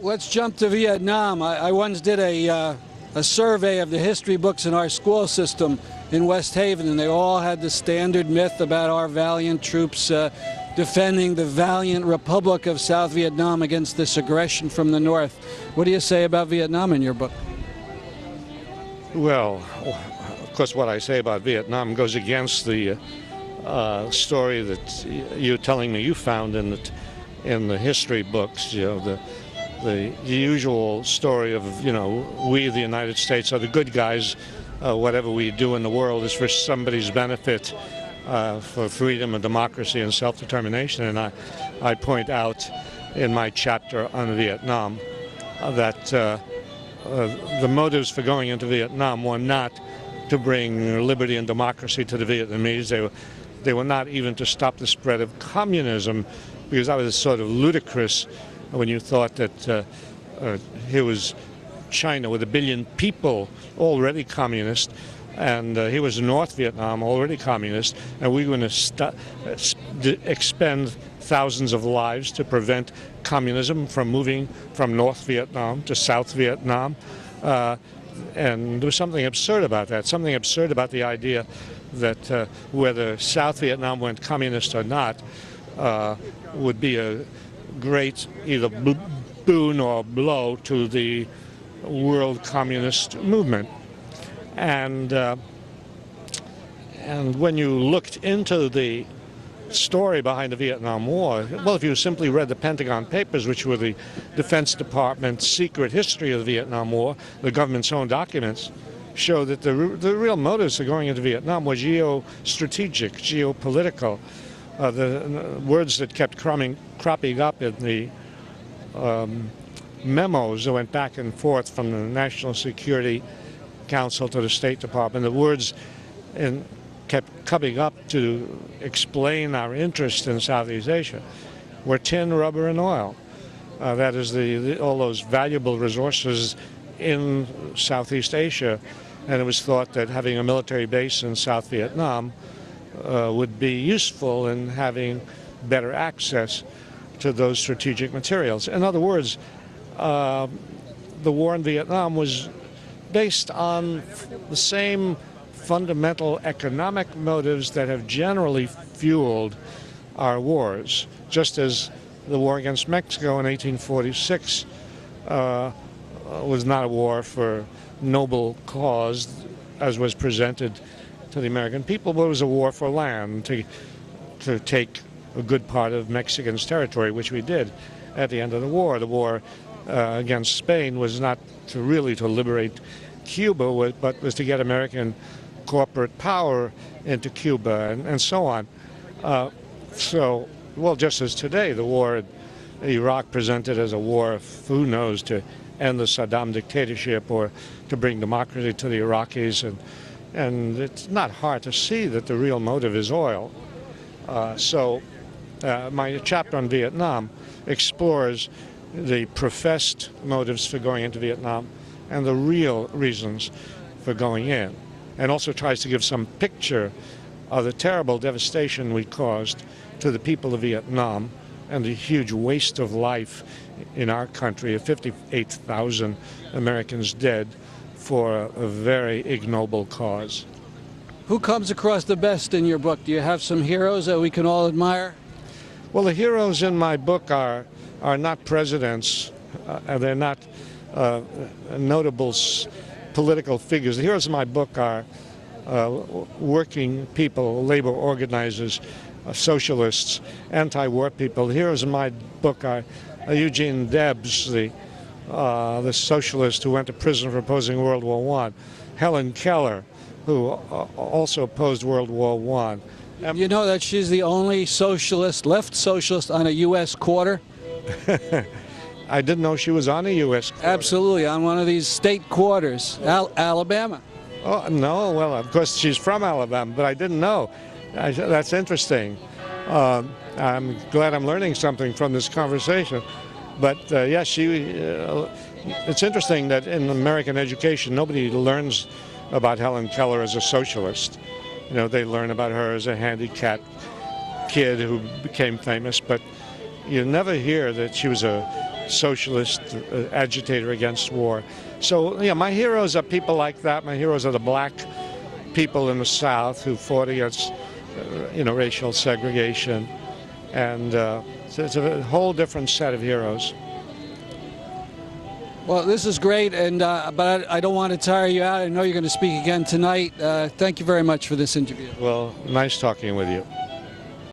Let's jump to Vietnam. I once did a survey of the history books in our school system in West Haven, and they all had the standard myth about our valiant troops defending the valiant Republic of South Vietnam against this aggression from the North. What do you say about Vietnam in your book? Well, of course, what I say about Vietnam goes against the story that you're telling me you found in the history books. You know, the usual story of, you know, we, the United States, are the good guys. Whatever we do in the world is for somebody's benefit, for freedom and democracy and self-determination. And I point out in my chapter on Vietnam that the motives for going into Vietnam were not to bring liberty and democracy to the Vietnamese. They were not even to stop the spread of communism, because that was sort of ludicrous when you thought that here was China with 1 billion people already communist, and here was North Vietnam already communist, and we were going to expend thousands of lives to prevent communism from moving from North Vietnam to South Vietnam. And there was something absurd about that, something absurd about the idea that whether South Vietnam went communist or not would be a great either boon or blow to the world communist movement. And when you looked into the story behind the Vietnam War, well, if you simply read the Pentagon Papers, which were the Defense Department's secret history of the Vietnam War, the government's own documents show that the real motives for going into Vietnam were geostrategic, geopolitical. The words that kept cropping up in the memos that went back and forth from the National Security Council to the State Department, the words kept coming up to explain our interest in Southeast Asia were tin, rubber, and oil. That is all those valuable resources in Southeast Asia, and it was thought that having a military base in South Vietnam would be useful in having better access to those strategic materials. In other words, the war in Vietnam was based on the same fundamental economic motives that have generally fueled our wars, just as the war against Mexico in 1846 was not a war for noble cause as was presented to the American people, but it was a war for land, to take a good part of Mexican's territory, which we did at the end of the war. The war against Spain was not really to liberate Cuba, but was to get American corporate power into Cuba and so on. Well, just as today, the war in Iraq presented as a war, who knows, to end the Saddam dictatorship or to bring democracy to the Iraqis. And it's not hard to see that the real motive is oil. My chapter on Vietnam explores the professed motives for going into Vietnam and the real reasons for going in, and also tries to give some picture of the terrible devastation we caused to the people of Vietnam and the huge waste of life in our country of 58,000 Americans dead for a very ignoble cause. Who comes across the best in your book? Do you have some heroes that we can all admire? Well, the heroes in my book are not presidents, they're not notable political figures. The heroes in my book are working people, labor organizers, socialists, anti-war people. The heroes in my book are Eugene Debs, the socialist who went to prison for opposing World War I, Helen Keller, who also opposed World War I. You know that she's the only socialist, left socialist, on a U.S. quarter? I didn't know she was on a U.S. quarter. Absolutely, on one of these state quarters, Alabama. Oh, no, well, of course she's from Alabama, but I didn't know. That's interesting. I'm glad I'm learning something from this conversation. But yes, it's interesting that in American education, nobody learns about Helen Keller as a socialist. You know, they learn about her as a handicapped kid who became famous, but you never hear that she was a socialist agitator against war. So, yeah, my heroes are people like that. My heroes are the black people in the South who fought against, racial segregation. And so it's a whole different set of heroes. Well, this is great, and but I don't want to tire you out. I know you're going to speak again tonight. Thank you very much for this interview. Well, nice talking with you.